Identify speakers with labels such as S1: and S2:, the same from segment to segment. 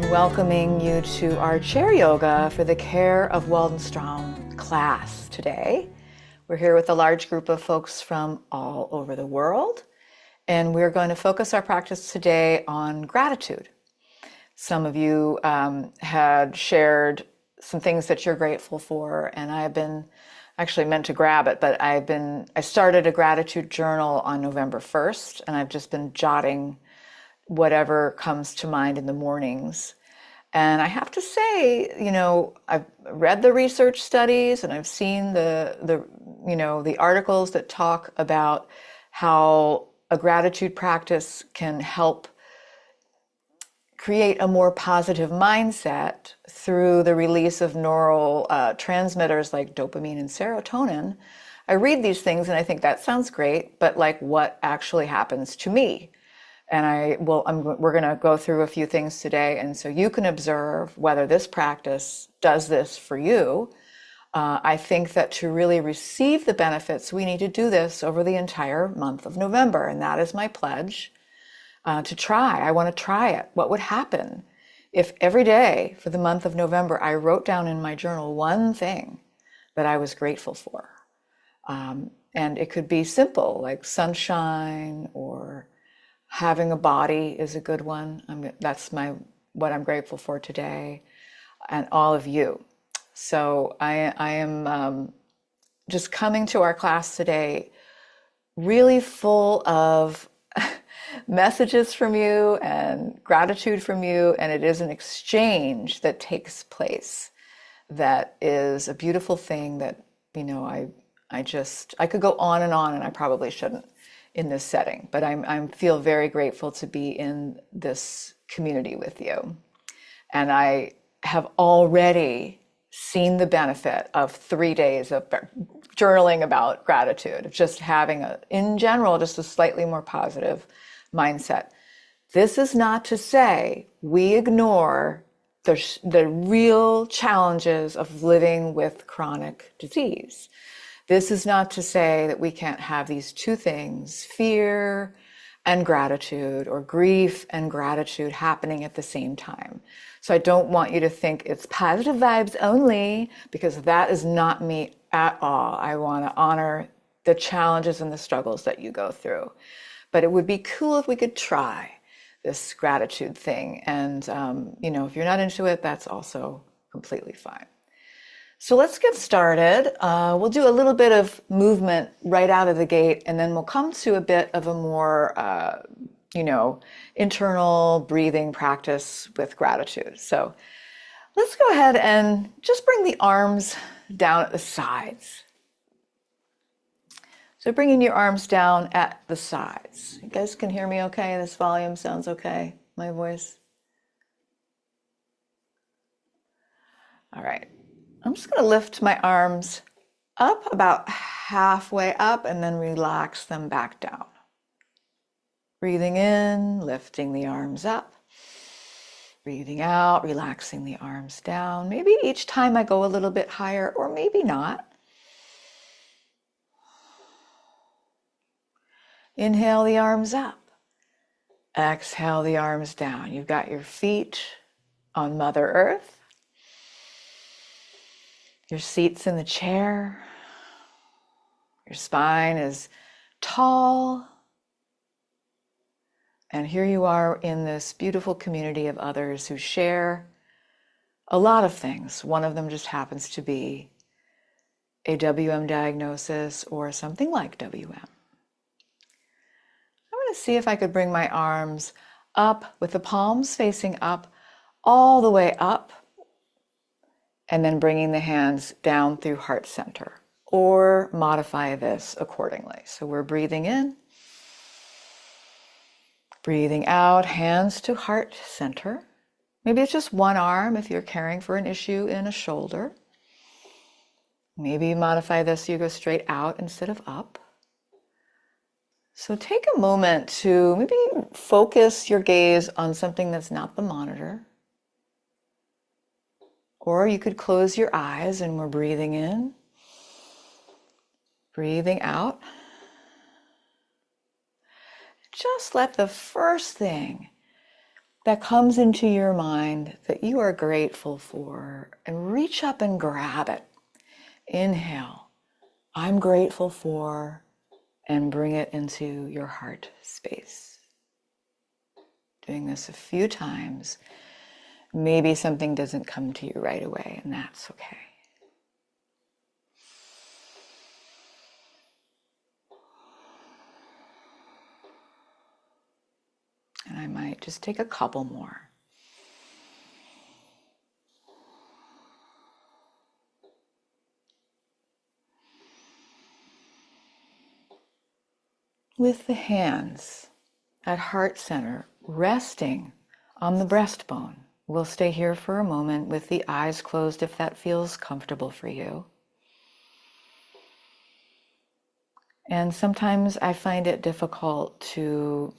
S1: I'm welcoming you to our chair yoga for the Care of Waldenstrom class today. We're here with a large group of folks from all over the world, and we're going to focus our practice today on gratitude. Some of you had shared some things that you're grateful for, and I've been actually meant to grab it, but I started a gratitude journal on November 1st, and I've just been jotting whatever comes to mind in the mornings. And I have to say, I've read the research studies and I've seen the articles that talk about how a gratitude practice can help create a more positive mindset through the release of neurotransmitters like dopamine and serotonin. I read these things and I think that sounds great, but like what actually happens to me? And we're going to go through a few things today, and so you can observe whether this practice does this for you. I think that to really receive the benefits, we need to do this over the entire month of November, and that is my pledge to try. I want to try it. What would happen if every day for the month of November I wrote down in my journal one thing that I was grateful for? And it could be simple, like sunshine, or having a body is a good one. That's what I'm grateful for today, and all of you. So I am just coming to our class today really full of messages from you and gratitude from you, and it is an exchange that takes place that is a beautiful thing that, I could go on, and I probably shouldn't in this setting, but I feel very grateful to be in this community with you. And I have already seen the benefit of 3 days of journaling about gratitude, of just having in general, just a slightly more positive mindset. This is not to say we ignore the real challenges of living with chronic disease. This is not to say that we can't have these two things, fear and gratitude, or grief and gratitude, happening at the same time. So I don't want you to think it's positive vibes only, because that is not me at all. I want to honor the challenges and the struggles that you go through. But it would be cool if we could try this gratitude thing. And, if you're not into it, that's also completely fine. So let's get started. We'll do a little bit of movement right out of the gate, and then we'll come to a bit of a more, internal breathing practice with gratitude. So let's go ahead and just bring the arms down at the sides. So bringing your arms down at the sides. You guys can hear me okay? This volume sounds okay, my voice? All right. I'm just going to lift my arms up about halfway up and then relax them back down. Breathing in, lifting the arms up. Breathing out, relaxing the arms down. Maybe each time I go a little bit higher, or maybe not. Inhale the arms up. Exhale the arms down. You've got your feet on Mother Earth. Your seat's in the chair. Your spine is tall. And here you are in this beautiful community of others who share a lot of things. One of them just happens to be a WM diagnosis or something like WM. I'm going to see if I could bring my arms up with the palms facing up, all the way up, and then bringing the hands down through heart center, or modify this accordingly. So we're breathing in, breathing out, hands to heart center. Maybe it's just one arm if you're caring for an issue in a shoulder. Maybe you modify this so you go straight out instead of up. So take a moment to maybe focus your gaze on something that's not the monitor. Or you could close your eyes and we're breathing in, breathing out. Just let the first thing that comes into your mind that you are grateful for, and reach up and grab it. Inhale, I'm grateful for, and bring it into your heart space. Doing this a few times. Maybe something doesn't come to you right away, and that's okay. And I might just take a couple more. With the hands at heart center resting on the breastbone. We'll stay here for a moment with the eyes closed if that feels comfortable for you. And sometimes I find it difficult to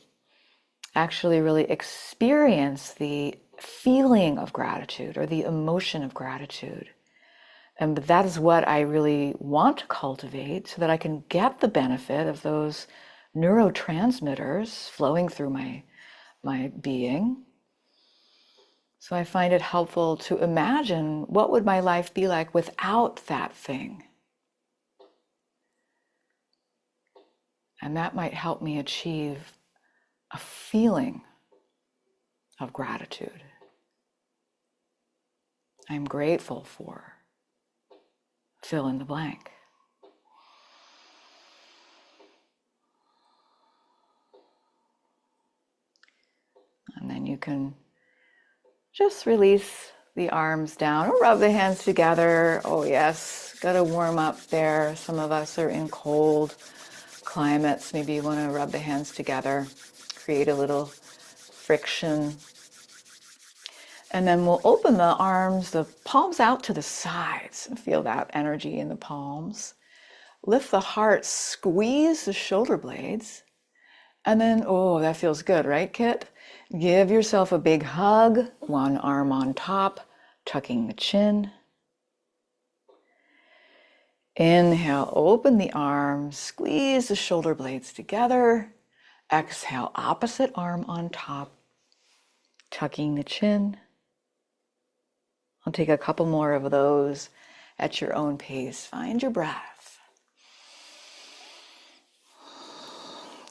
S1: actually really experience the feeling of gratitude or the emotion of gratitude. And that is what I really want to cultivate so that I can get the benefit of those neurotransmitters flowing through my being. So I find it helpful to imagine what would my life be like without that thing. And that might help me achieve a feeling of gratitude. I'm grateful for, fill in the blank. And then you can just release the arms down or rub the hands together. Oh yes, gotta warm up there. Some of us are in cold climates. Maybe you want to rub the hands together, create a little friction. And then we'll open the arms, the palms out to the sides, and feel that energy in the palms. Lift the heart, squeeze the shoulder blades. And then, oh, that feels good, right, Kit? Give yourself a big hug, one arm on top, tucking the chin. Inhale, open the arms, squeeze the shoulder blades together. Exhale, opposite arm on top, tucking the chin. I'll take a couple more of those at your own pace. Find your breath.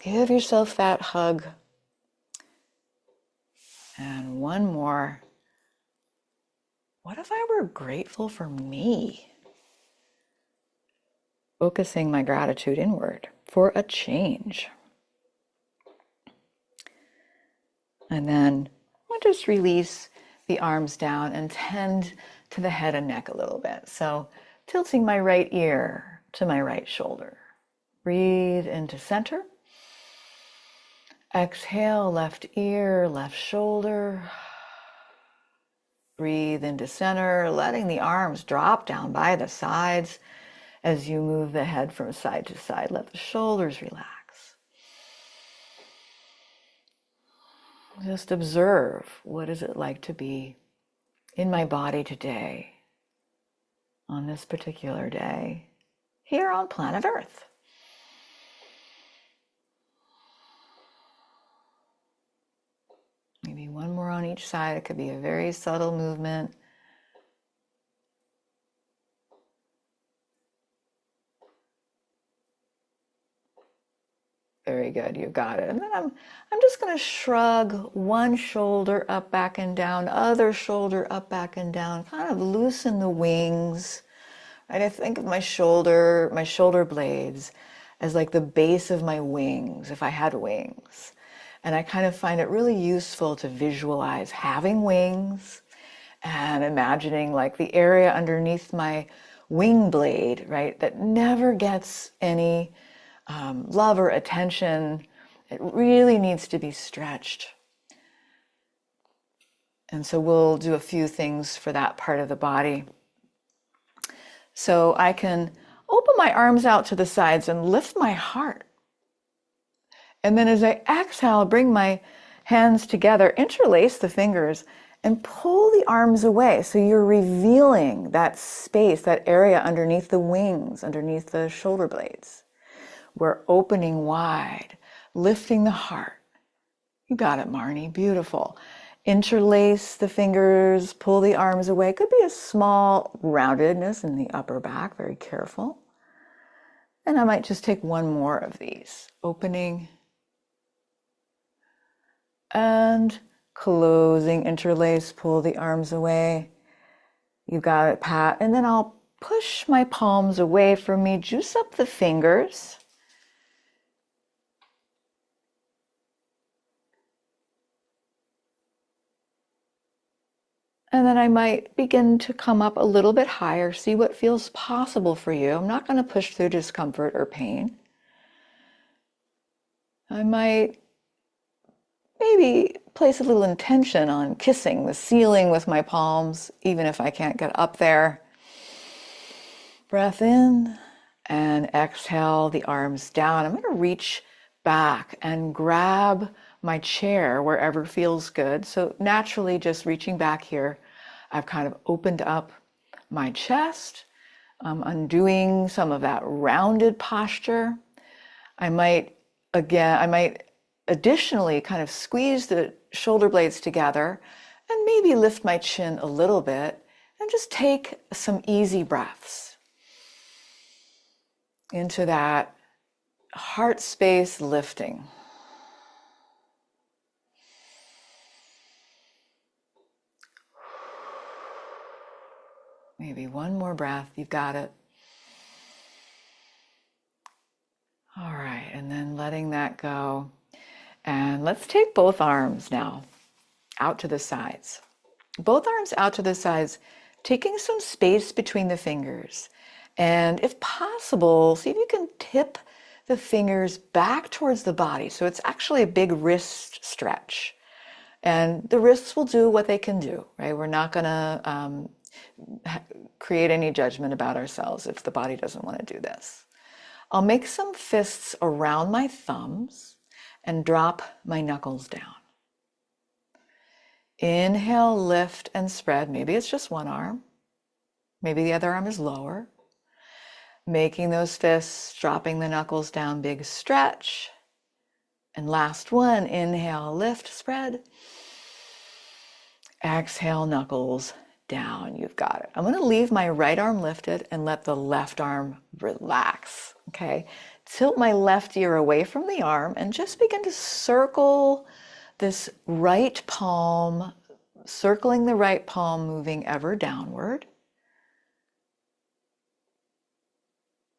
S1: Give yourself that hug. And one more. What if I were grateful for me? Focusing my gratitude inward for a change. And then I'll just release the arms down and tend to the head and neck a little bit. So tilting my right ear to my right shoulder. Breathe into center. Exhale, left ear, left shoulder. Breathe into center, letting the arms drop down by the sides as you move the head from side to side. Let the shoulders relax. Just observe, what is it like to be in my body today, on this particular day, here on planet Earth. Maybe one more on each side. It could be a very subtle movement. Very good, you got it. And then I'm just going to shrug one shoulder up, back and down, other shoulder up, back and down, kind of loosen the wings. Right? I think of my shoulder blades as like the base of my wings, if I had wings. And I kind of find it really useful to visualize having wings and imagining like the area underneath my wing blade, right, that never gets any love or attention. It really needs to be stretched. And so we'll do a few things for that part of the body. So I can open my arms out to the sides and lift my heart. And then as I exhale, bring my hands together, interlace the fingers, and pull the arms away. So you're revealing that space, that area underneath the wings, underneath the shoulder blades. We're opening wide, lifting the heart. You got it, Marnie. Beautiful. Interlace the fingers, pull the arms away. Could be a small roundedness in the upper back, very careful. And I might just take one more of these, opening and closing, interlace, pull the arms away. You got it, pat. And then I'll push my palms away from me, juice up the fingers. And then I might begin to come up a little bit higher, see what feels possible for you. I'm not going to push through discomfort or pain. I might maybe place a little intention on kissing the ceiling with my palms, even if I can't get up there. Breath in and exhale the arms down. I'm going to reach back and grab my chair wherever feels good. So naturally, just reaching back here, I've kind of opened up my chest, undoing some of that rounded posture. I might additionally kind of squeeze the shoulder blades together and maybe lift my chin a little bit and just take some easy breaths into that heart space lifting. Maybe one more breath, you've got it. All right, and then letting that go. And let's take both arms now out to the sides. Both arms out to the sides, taking some space between the fingers. And if possible, see if you can tip the fingers back towards the body. So it's actually a big wrist stretch. And the wrists will do what they can do, right? We're not going to create any judgment about ourselves if the body doesn't want to do this. I'll make some fists around my thumbs and drop my knuckles down. Inhale, lift and spread. Maybe it's just one arm. Maybe the other arm is lower. Making those fists, dropping the knuckles down, big stretch. And last one, inhale, lift, spread. Exhale, knuckles down. You've got it. I'm going to leave my right arm lifted and let the left arm relax. Okay. Tilt my left ear away from the arm and just begin to circle this right palm, circling the right palm, moving ever downward.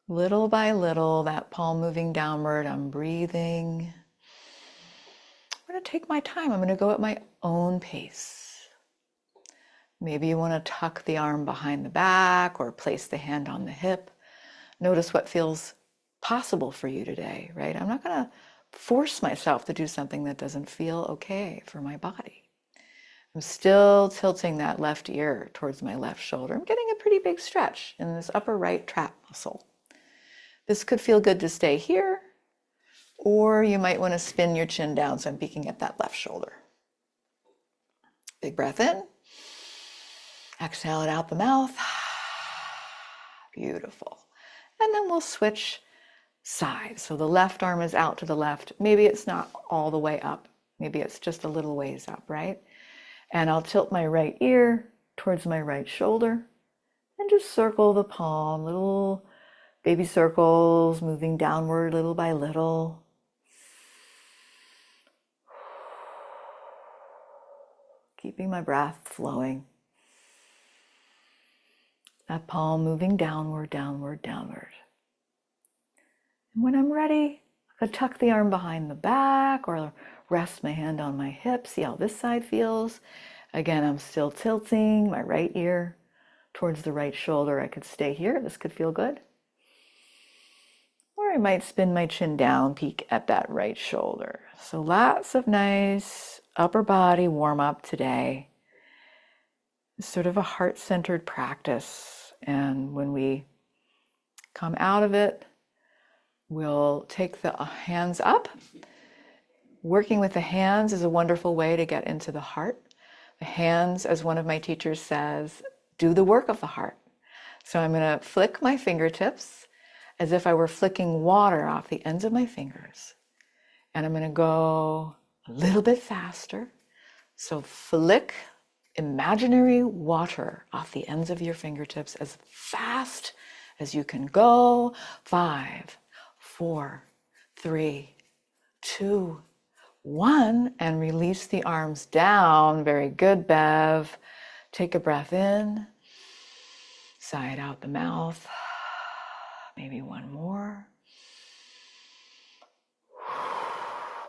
S1: Little by little, that palm moving downward, I'm breathing. I'm going to take my time. I'm going to go at my own pace. Maybe you want to tuck the arm behind the back or place the hand on the hip. Notice what feels possible for you today, right? I'm not going to force myself to do something that doesn't feel okay for my body. I'm still tilting that left ear towards my left shoulder. I'm getting a pretty big stretch in this upper right trap muscle. This could feel good to stay here, or you might want to spin your chin down so I'm peeking at that left shoulder. Big breath in. Exhale it out the mouth. Beautiful. And then we'll switch sides. So the left arm is out to the left. Maybe it's not all the way up. Maybe it's just a little ways up, right? And I'll tilt my right ear towards my right shoulder and just circle the palm, little baby circles moving downward little by little. Keeping my breath flowing. That palm moving downward, downward, downward. And when I'm ready, I could tuck the arm behind the back or rest my hand on my hip. See how this side feels. Again, I'm still tilting my right ear towards the right shoulder. I could stay here. This could feel good. Or I might spin my chin down, peek at that right shoulder. So lots of nice upper body warm up today. It's sort of a heart-centered practice. And when we come out of it, we'll take the hands up. Working with the hands is a wonderful way to get into the heart. The hands, as one of my teachers says, do the work of the heart. So I'm going to flick my fingertips as if I were flicking water off the ends of my fingers. And I'm going to go a little bit faster, So flick imaginary water off the ends of your fingertips as fast as you can go. 5, 4, 3, 2, 1, and release the arms down. Very good, Bev. Take a breath in, sigh it out the mouth. Maybe one more.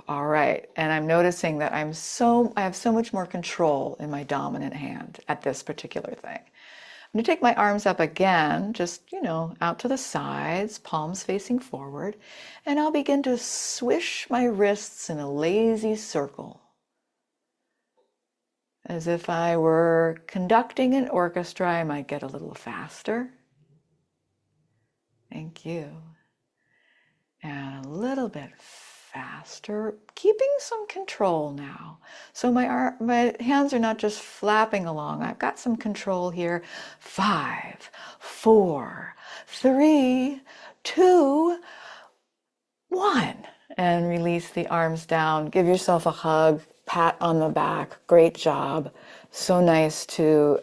S1: All right, and I'm noticing that I have so much more control in my dominant hand at this particular thing. I'm going to take my arms up again, just, out to the sides, palms facing forward, and I'll begin to swish my wrists in a lazy circle, as if I were conducting an orchestra. I might get a little faster. Thank you. And a little bit faster, keeping some control now. So my hands are not just flapping along. I've got some control here. 5, 4, 3, 2, 1. And release the arms down. Give yourself a hug, pat on the back. Great job. So nice to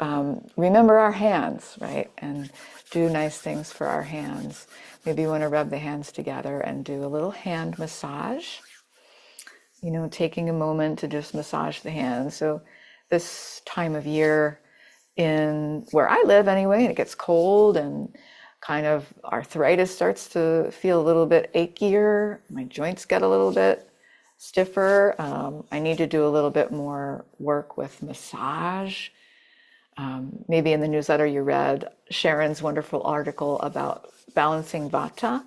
S1: remember our hands, right? And do nice things for our hands. Maybe you want to rub the hands together and do a little hand massage. Taking a moment to just massage the hands. So this time of year, in where I live anyway, and it gets cold and kind of arthritis starts to feel a little bit achier. My joints get a little bit stiffer. I need to do a little bit more work with massage. Maybe in the newsletter you read Sharon's wonderful article about balancing vata.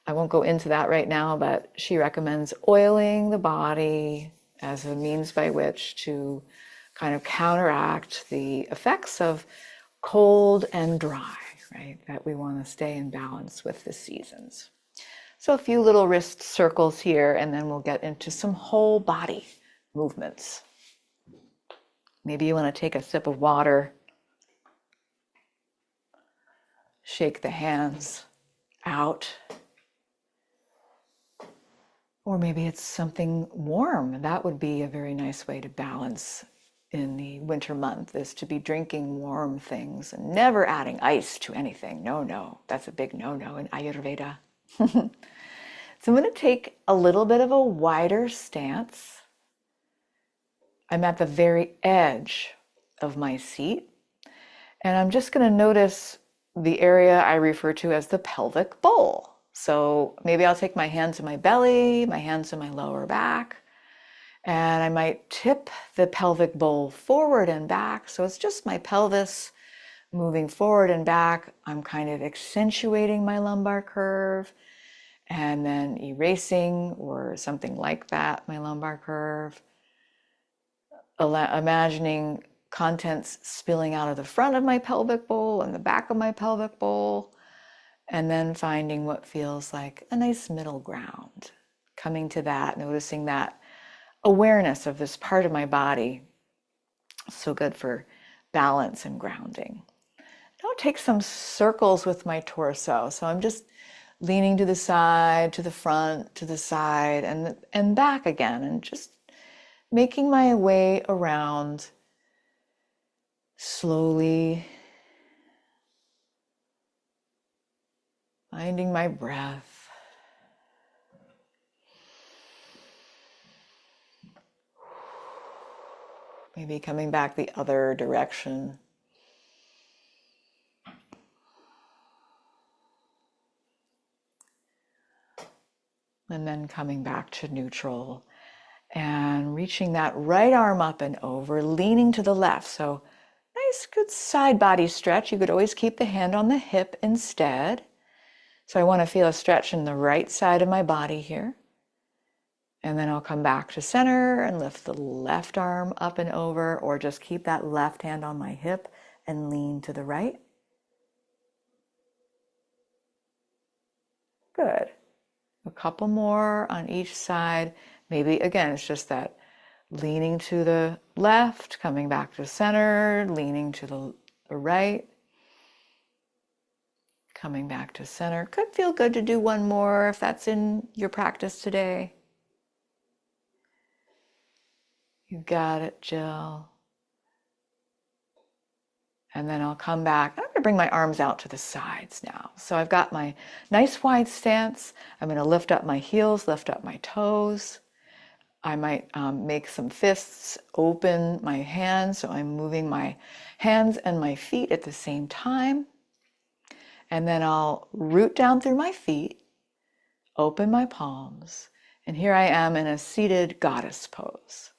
S1: I won't go into that right now, but she recommends oiling the body as a means by which to kind of counteract the effects of cold and dry, right? That we want to stay in balance with the seasons. So a few little wrist circles here, and then we'll get into some whole body movements. Maybe you want to take a sip of water, shake the hands out. Or maybe it's something warm. That would be a very nice way to balance in the winter month, is to be drinking warm things and never adding ice to anything. No, that's a big no-no in Ayurveda. So I'm going to take a little bit of a wider stance. I'm at the very edge of my seat, and I'm just going to notice the area I refer to as the pelvic bowl. So maybe I'll take my hands to my belly, my hands to my lower back, and I might tip the pelvic bowl forward and back. So it's just my pelvis moving forward and back. I'm kind of accentuating my lumbar curve and then erasing, or something like that, my lumbar curve. Imagining contents spilling out of the front of my pelvic bowl and the back of my pelvic bowl. And then finding what feels like a nice middle ground. Coming to that, noticing that awareness of this part of my body. So good for balance and grounding. Now take some circles with my torso. So I'm just leaning to the side, to the front, to the side, and back again. And just making my way around slowly. Finding my breath. Maybe coming back the other direction. And then coming back to neutral and reaching that right arm up and over, leaning to the left. So nice, good side body stretch. You could always keep the hand on the hip instead. So I want to feel a stretch in the right side of my body here. And then I'll come back to center and lift the left arm up and over, or just keep that left hand on my hip and lean to the right. Good. A couple more on each side. Maybe again, it's just that leaning to the left, coming back to center, leaning to the right. Coming back to center. Could feel good to do one more if that's in your practice today. You got it, Jill. And then I'll come back. I'm going to bring my arms out to the sides now. So I've got my nice wide stance. I'm going to lift up my heels, lift up my toes. I might make some fists, open my hands. So I'm moving my hands and my feet at the same time. And then I'll root down through my feet, open my palms. And here I am in a seated goddess pose.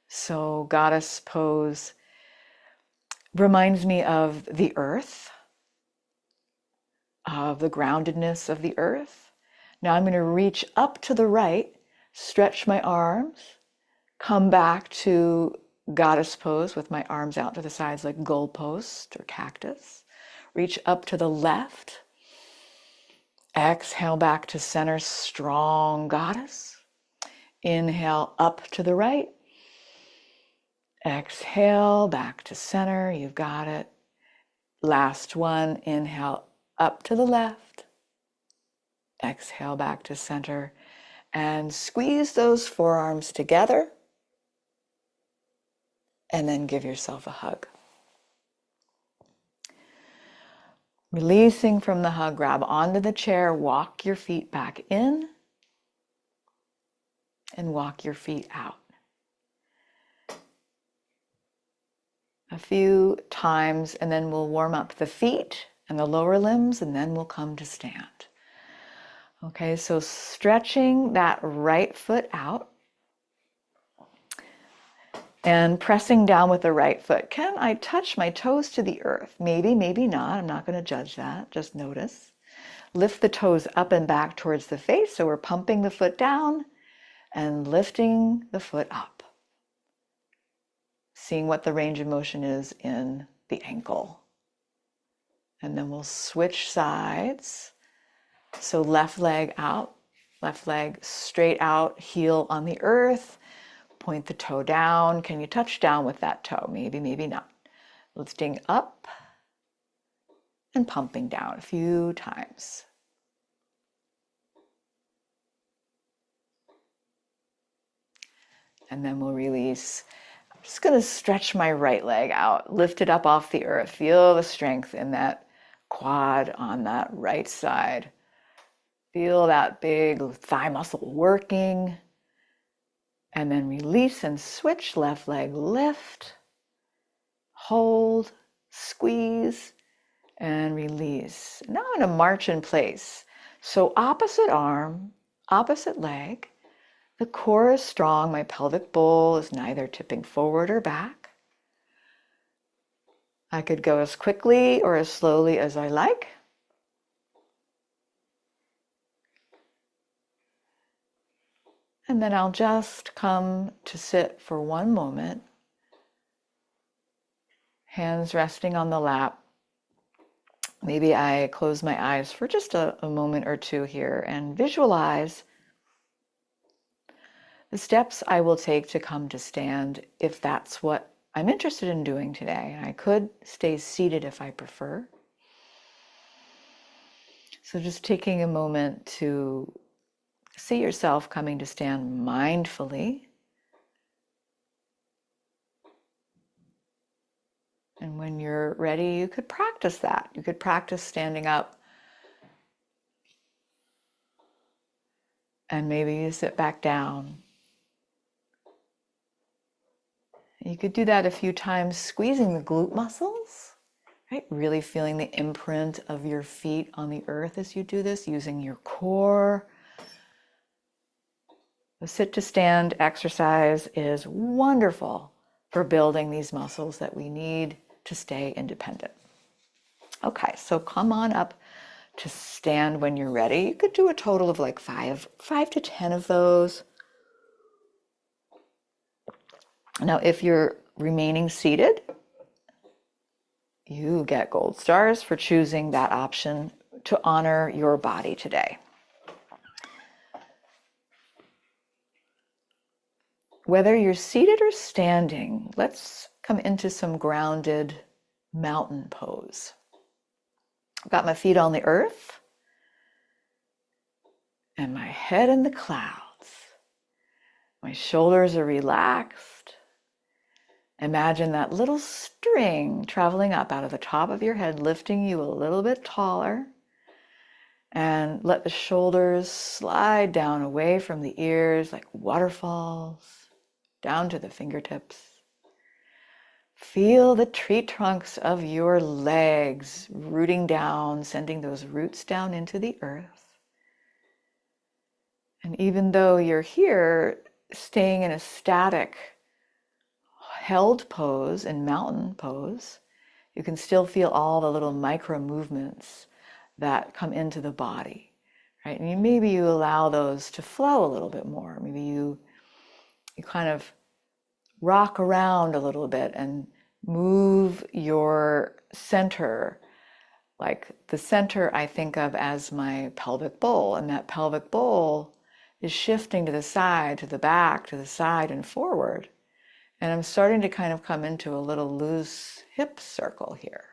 S1: So goddess pose reminds me of the earth, of the groundedness of the earth. Now I'm going to reach up to the right, stretch my arms, come back to goddess pose with my arms out to the sides like goalpost or cactus. Reach up to the left. Exhale back to center, strong goddess. Inhale up to the right. Exhale back to center. You've got it. Last one. Inhale up to the left. Exhale back to center. And squeeze those forearms together. And then give yourself a hug. Releasing from the hug, grab onto the chair, walk your feet back in, and walk your feet out. A few times, and then we'll warm up the feet and the lower limbs, and then we'll come to stand. Okay, so stretching that right foot out and pressing down with the right foot. Can I touch my toes to the earth? Maybe, maybe not. I'm not going to judge that. Just notice. Lift the toes up and back towards the face. So we're pumping the foot down and lifting the foot up. Seeing what the range of motion is in the ankle. And then we'll switch sides. So left leg out, left leg straight out, heel on the earth. Point the toe down. Can you touch down with that toe? Maybe, maybe not. Lifting up and pumping down a few times. And then we'll release. I'm just going to stretch my right leg out, lift it up off the earth. Feel the strength in that quad on that right side. Feel that big thigh muscle working. And then release and switch, left leg lift, hold, squeeze, and release. Now I'm going to march in place. So opposite arm, opposite leg. The core is strong. My pelvic bowl is neither tipping forward or back. I could go as quickly or as slowly as I like. And then I'll just come to sit for one moment. Hands resting on the lap. Maybe I close my eyes for just a moment or two here and visualize the steps I will take to come to stand if that's what I'm interested in doing today. And I could stay seated if I prefer. So just taking a moment to see yourself coming to stand mindfully. And when you're ready, you could practice that. You could practice standing up. And maybe you sit back down. You could do that a few times, squeezing the glute muscles, right? Really feeling the imprint of your feet on the earth as you do this, using your core. The sit to stand exercise is wonderful for building these muscles that we need to stay independent. Okay, so come on up to stand when you're ready. You could do a total of like five to 10 of those. Now, if you're remaining seated, you get gold stars for choosing that option to honor your body today. Whether you're seated or standing, let's come into some grounded mountain pose. I've got my feet on the earth and my head in the clouds. My shoulders are relaxed. Imagine that little string traveling up out of the top of your head, lifting you a little bit taller. And let the shoulders slide down away from the ears like waterfalls, down to the fingertips. Feel the tree trunks of your legs rooting down, sending those roots down into the earth. And even though you're here, staying in a static, held pose and mountain pose, you can still feel all the little micro movements that come into the body, right? And maybe you allow those to flow a little bit more. Maybe you kind of rock around a little bit and move your center. Like the center I think of as my pelvic bowl, and that pelvic bowl is shifting to the side, to the back, to the side and forward. And I'm starting to kind of come into a little loose hip circle here.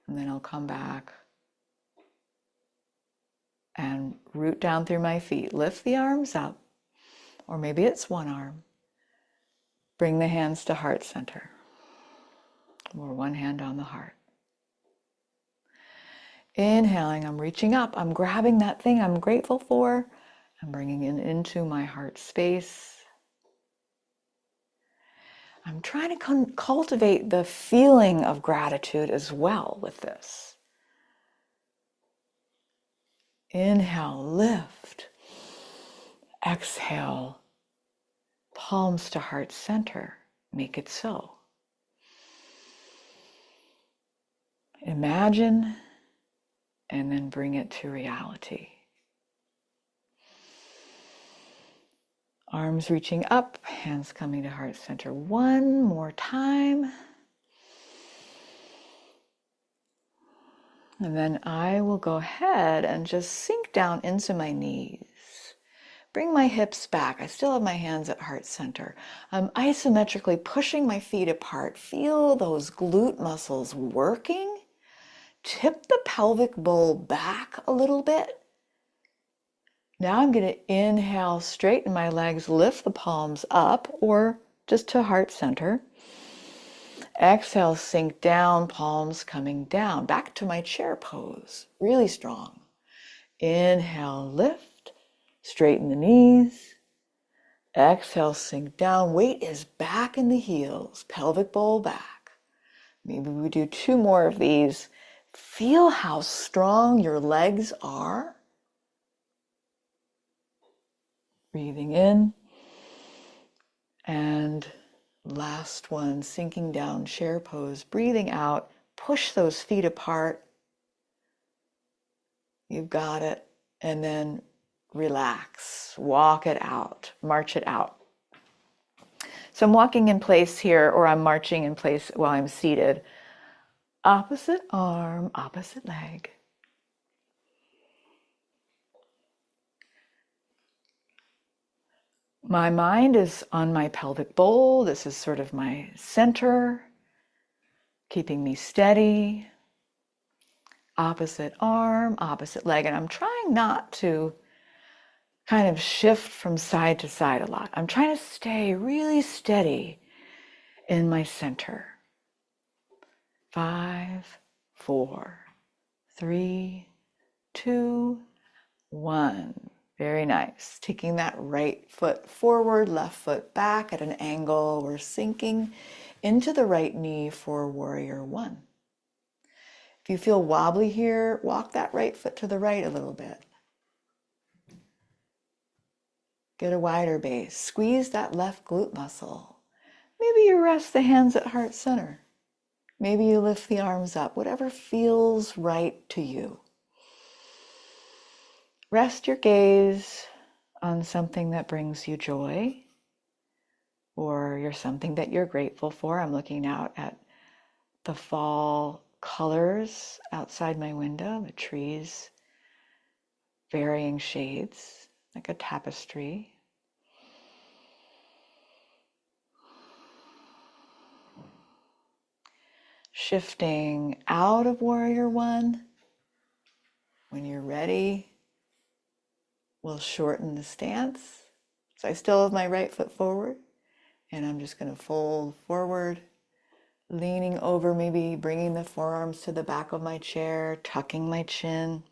S1: And then I'll come back and root down through my feet. Lift the arms up, or maybe it's one arm. Bring the hands to heart center, or one hand on the heart. Inhaling, I'm reaching up. I'm grabbing that thing I'm grateful for. I'm bringing it into my heart space. I'm trying to cultivate the feeling of gratitude as well with this. Inhale, lift. Exhale, palms to heart center. Make it so. Imagine and then bring it to reality. Arms reaching up, hands coming to heart center. One more time. And then I will go ahead and just sink down into my knees. Bring my hips back. I still have my hands at heart center. I'm isometrically pushing my feet apart. Feel those glute muscles working. Tip the pelvic bowl back a little bit. Now I'm going to inhale, straighten my legs, lift the palms up or just to heart center. Exhale, sink down, palms coming down. Back to my chair pose, really strong. Inhale, lift, straighten the knees. Exhale, sink down. Weight is back in the heels, pelvic bowl back. Maybe we do 2 more of these. Feel how strong your legs are. Breathing in. And last one, sinking down, chair pose. Breathing out, push those feet apart. You've got it. And then relax, walk it out, march it out. So I'm walking in place here, or I'm marching in place while I'm seated. Opposite arm, opposite leg. My mind is on my pelvic bowl. This is sort of my center, keeping me steady. Opposite arm, opposite leg. And I'm trying not to kind of shift from side to side a lot. I'm trying to stay really steady in my center. 5, 4, 3, 2, 1. Very nice. Taking that right foot forward, left foot back at an angle. We're sinking into the right knee for warrior 1. If you feel wobbly here, walk that right foot to the right a little bit. Get a wider base. Squeeze that left glute muscle. Maybe you rest the hands at heart center. Maybe you lift the arms up, whatever feels right to you. Rest your gaze on something that brings you joy, or you're something that you're grateful for. I'm looking out at the fall colors outside my window, the trees, varying shades, like a tapestry. Shifting out of warrior 1. When you're ready, we'll shorten the stance. So I still have my right foot forward, and I'm just going to fold forward, leaning over, maybe bringing the forearms to the back of my chair, tucking my chin,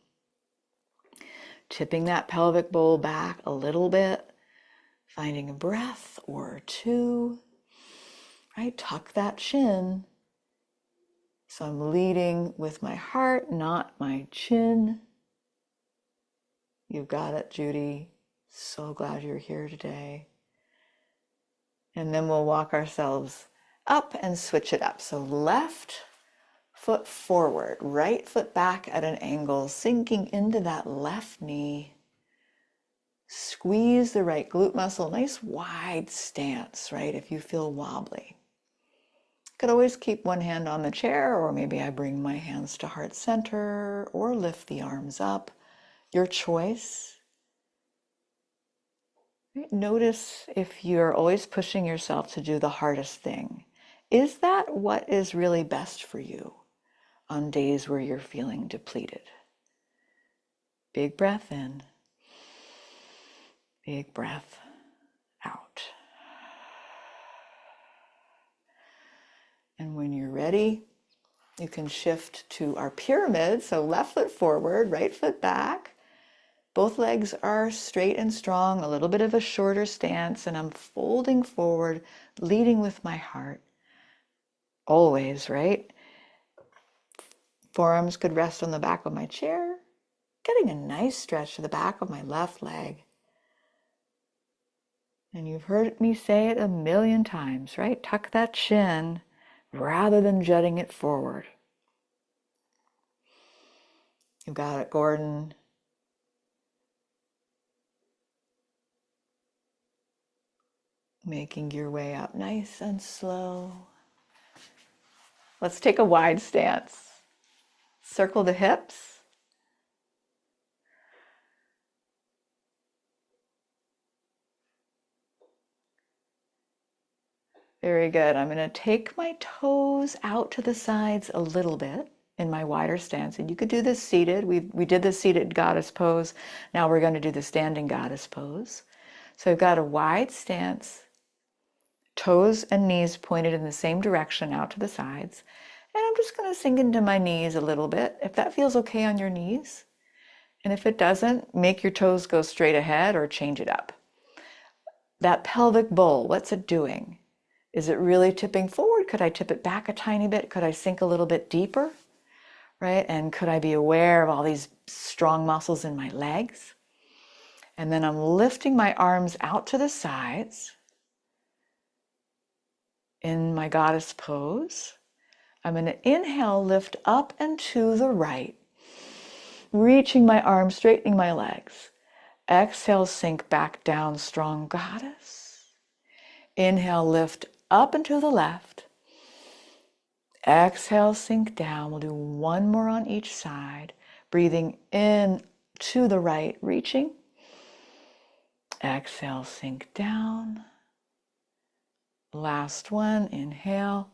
S1: tipping that pelvic bowl back a little bit, finding a breath or two, right? Tuck that chin. So I'm leading with my heart, not my chin. You got it, Judy. So glad you're here today. And then we'll walk ourselves up and switch it up. So left foot forward, right foot back at an angle, sinking into that left knee. Squeeze the right glute muscle, nice wide stance, right? If you feel wobbly. Could always keep one hand on the chair, or maybe I bring my hands to heart center or lift the arms up. Your choice. Notice if you're always pushing yourself to do the hardest thing. Is that what is really best for you on days where you're feeling depleted? Big breath in. Big breath out. And when you're ready, you can shift to our pyramid. So left foot forward, right foot back. Both legs are straight and strong, a little bit of a shorter stance, and I'm folding forward, leading with my heart. Always, right? Forearms could rest on the back of my chair, getting a nice stretch to the back of my left leg. And you've heard me say it a million times, right? Tuck that chin rather than jutting it forward. You got it, Gordon. Making your way up nice and slow. Let's take a wide stance. Circle the hips. Very good. I'm going to take my toes out to the sides a little bit in my wider stance. And you could do this seated. We did the seated goddess pose. Now we're going to do the standing goddess pose. So I've got a wide stance, toes and knees pointed in the same direction out to the sides. And I'm just going to sink into my knees a little bit, if that feels okay on your knees. And if it doesn't, make your toes go straight ahead or change it up. That pelvic bowl, what's it doing? Is it really tipping forward? Could I tip it back a tiny bit? Could I sink a little bit deeper? Right? And could I be aware of all these strong muscles in my legs? And then I'm lifting my arms out to the sides in my goddess pose. I'm going to inhale, lift up and to the right, reaching my arms, straightening my legs. Exhale, sink back down, strong goddess. Inhale, lift up and to the left. Exhale, sink down. We'll do one more on each side. Breathing in to the right, reaching. Exhale, sink down. Last one, inhale.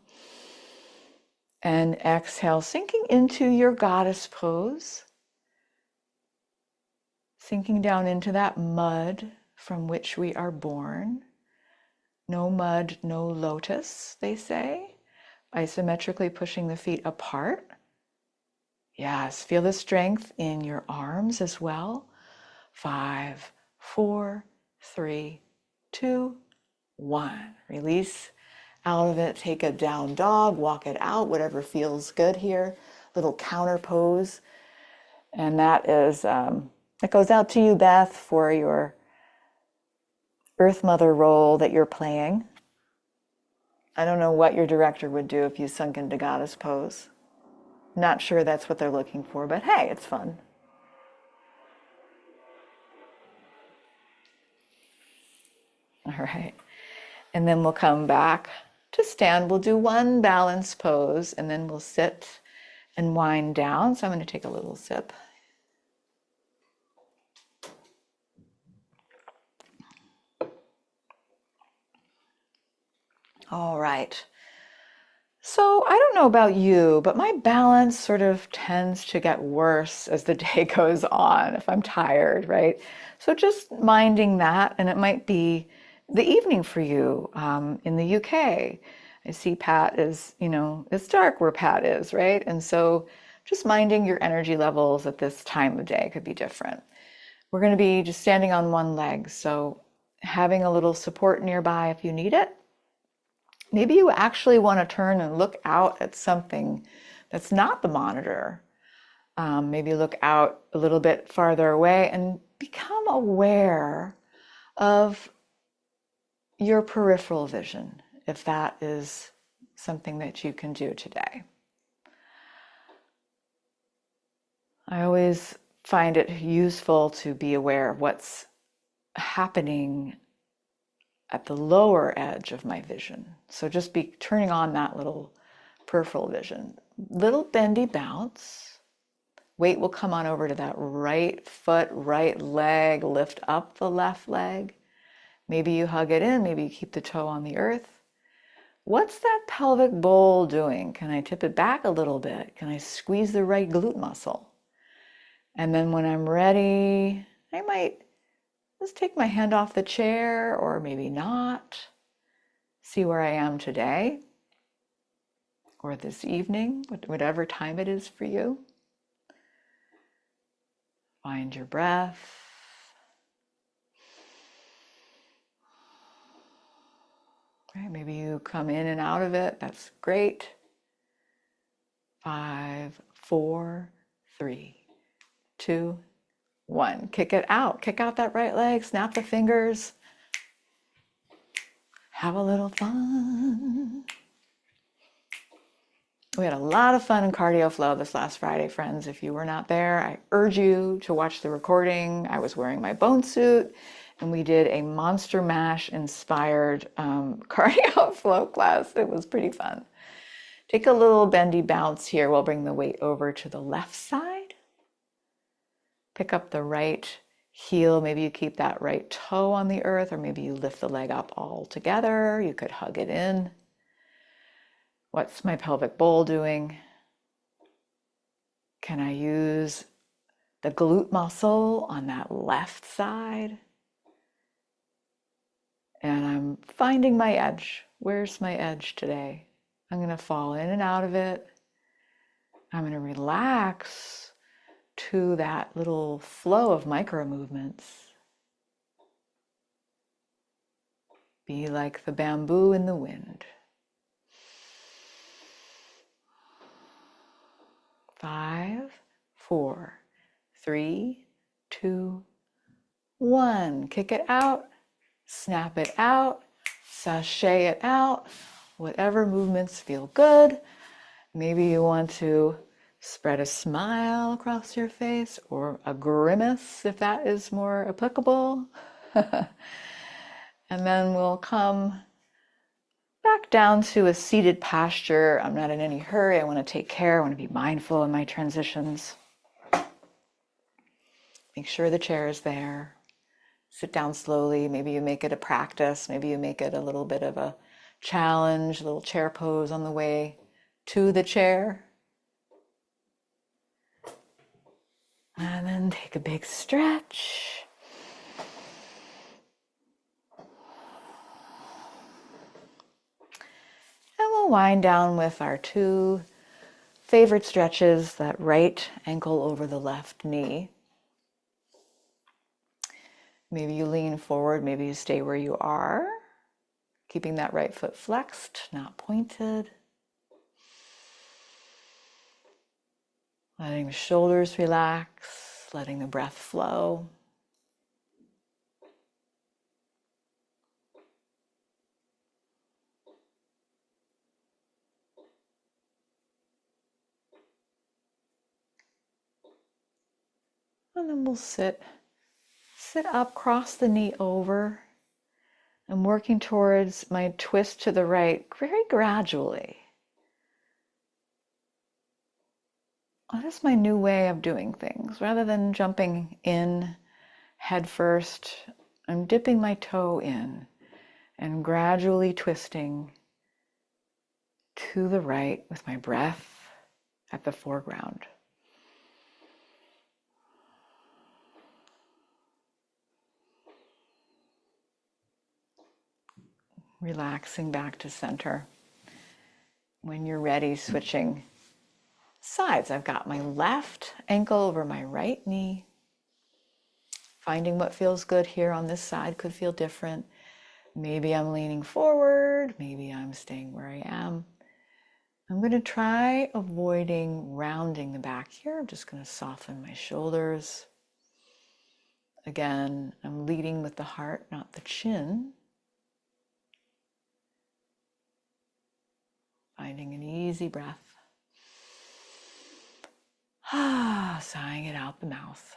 S1: And exhale, sinking into your goddess pose. Sinking down into that mud from which we are born. No mud, no lotus, they say. Isometrically pushing the feet apart. Yes, feel the strength in your arms as well. 5, 4, 3, 2, 1. Release out of it. Take a down dog, walk it out, whatever feels good here. Little counter pose. And that is, it goes out to you, Beth, for your Earth Mother role that you're playing. I don't know what your director would do if you sunk into goddess pose. Not sure that's what they're looking for, but hey, it's fun. All right. And then we'll come back to stand. We'll do one balance pose, and then we'll sit and wind down. So I'm going to take a little sip. All right. So I don't know about you, but my balance sort of tends to get worse as the day goes on if I'm tired, right? So just minding that, and it might be the evening for you in the UK. I see Pat is, it's dark where Pat is, right? And so just minding your energy levels at this time of day could be different. We're going to be just standing on one leg, so having a little support nearby if you need it. Maybe you actually want to turn and look out at something that's not the monitor. Maybe look out a little bit farther away and become aware of your peripheral vision, if that is something that you can do today. I always find it useful to be aware of what's happening at the lower edge of my vision. So just be turning on that little peripheral vision. Little bendy bounce. Weight will come on over to that right foot, right leg, lift up the left leg. Maybe you hug it in, maybe you keep the toe on the earth. What's that pelvic bowl doing? Can I tip it back a little bit? Can I squeeze the right glute muscle? And then when I'm ready, I might just take my hand off the chair, or maybe not. See where I am today or this evening, whatever time it is for you. Find your breath. Right, maybe you come in and out of it. That's great. 5, 4, 3, 2, 1. Kick it out. Kick out that right leg. Snap the fingers. Have a little fun. We had a lot of fun in Cardio Flow this last Friday, friends. If you were not there, I urge you to watch the recording. I was wearing my bone suit, and we did a Monster Mash inspired Cardio Flow class. It was pretty fun. Take a little bendy bounce here. We'll bring the weight over to the left side. Pick up the right heel. Maybe you keep that right toe on the earth, or maybe you lift the leg up all together. You could hug it in. What's my pelvic bowl doing? Can I use the glute muscle on that left side? And I'm finding my edge. Where's my edge today? I'm going to fall in and out of it. I'm going to relax to that little flow of micro movements. Be like the bamboo in the wind. 5, 4, 3, 2, 1. Kick it out, snap it out, sashay it out. Whatever movements feel good. Maybe you want to spread a smile across your face, or a grimace if that is more applicable. And then we'll come back down to a seated posture. I'm not in any hurry. I want to take care. I want to be mindful in my transitions. Make sure the chair is there. Sit down slowly. Maybe you make it a practice. Maybe you make it a little bit of a challenge, a little chair pose on the way to the chair. And then take a big stretch. And we'll wind down with our 2 favorite stretches, that right ankle over the left knee. Maybe you lean forward, maybe you stay where you are, keeping that right foot flexed, not pointed. Letting the shoulders relax, letting the breath flow. And then we'll sit up, cross the knee over. I'm working towards my twist to the right very gradually. Well, that's my new way of doing things. Rather than jumping in head first, I'm dipping my toe in and gradually twisting to the right with my breath at the foreground. Relaxing back to center. When you're ready, switching sides. I've got my left ankle over my right knee. Finding what feels good here on this side could feel different. Maybe I'm leaning forward, maybe I'm staying where I am. I'm going to try avoiding rounding the back here. I'm just going to soften my shoulders. Again, I'm leading with the heart, not the chin. Finding an easy breath. Sighing it out the mouth.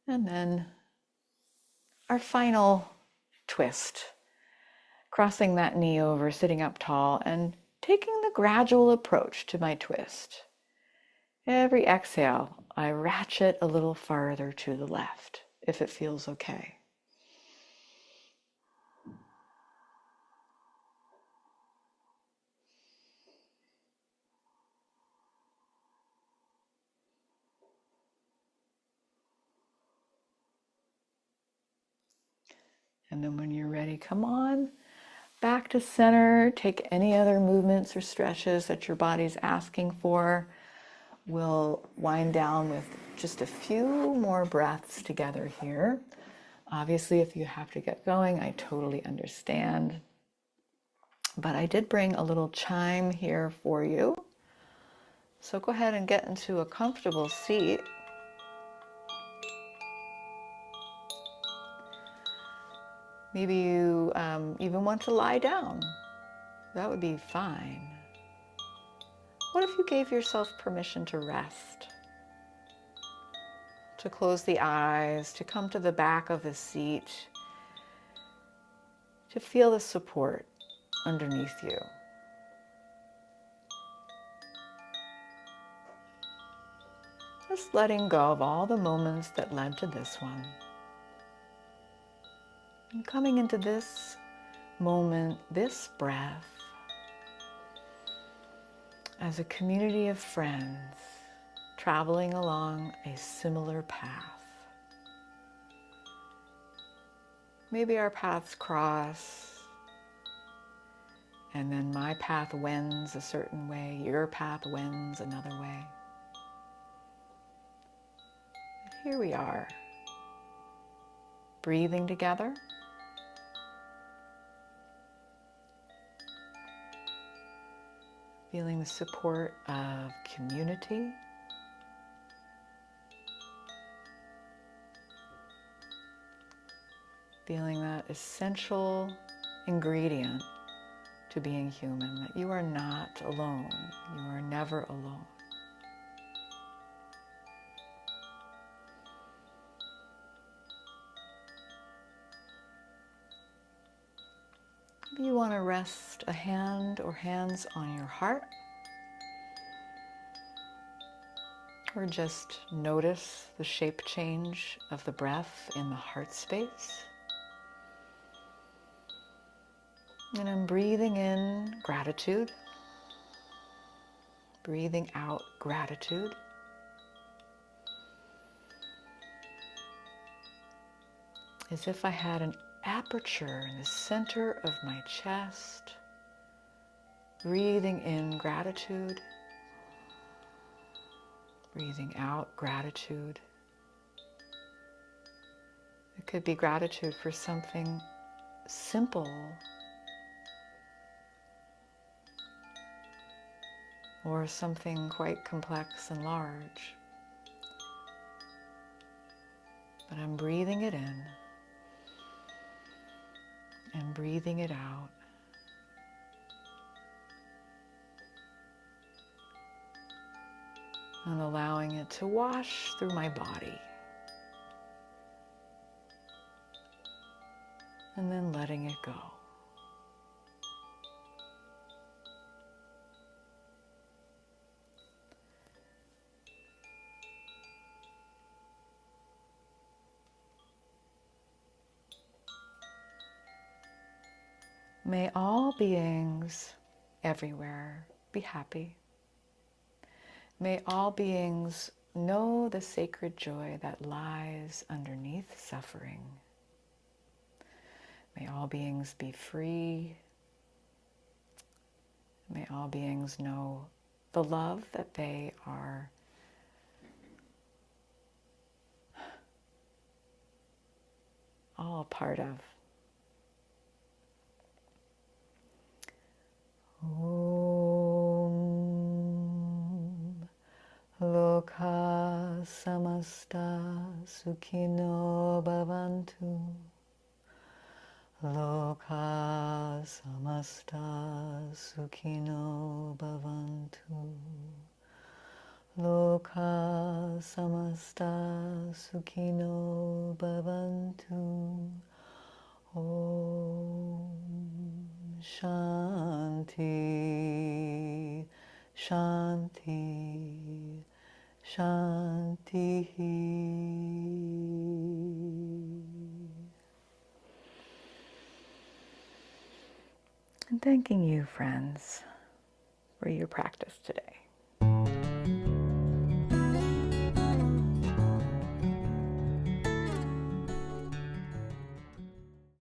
S1: And then our final twist. Crossing that knee over, sitting up tall, and taking the gradual approach to my twist. Every exhale, I ratchet a little farther to the left, if it feels okay. And then when you're ready, come on back to center. Take any other movements or stretches that your body's asking for. We'll wind down with just a few more breaths together here. Obviously, if you have to get going, I totally understand. But I did bring a little chime here for you. So go ahead and get into a comfortable seat. Maybe you even want to lie down. That would be fine. What if you gave yourself permission to rest? To close the eyes, to come to the back of the seat, to feel the support underneath you. Just letting go of all the moments that led to this one. And coming into this moment, this breath, as a community of friends traveling along a similar path. Maybe our paths cross, and then my path wends a certain way, your path wends another way. Here we are, breathing together. Feeling the support of community. Feeling that essential ingredient to being human, that you are not alone. You are never alone. Maybe you want to rest a hand or hands on your heart, or just notice the shape change of the breath in the heart space. And I'm breathing in gratitude, breathing out gratitude. As if I had an aperture in the center of my chest, breathing in gratitude, breathing out gratitude. It could be gratitude for something simple or something quite complex and large. But I'm breathing it in and breathing it out. And allowing it to wash through my body. And then letting it go. May all beings everywhere be happy. May all beings know the sacred joy that lies underneath suffering. May all beings be free. May all beings know the love that they are all a part of. Om Loka Samasta Sukhino Bhavantu. Loka Samasta Sukhino Bhavantu. Loka Samasta Sukhino Bhavantu. Om Shanti, Shanti, Shanti. And thanking you, friends, for your practice today.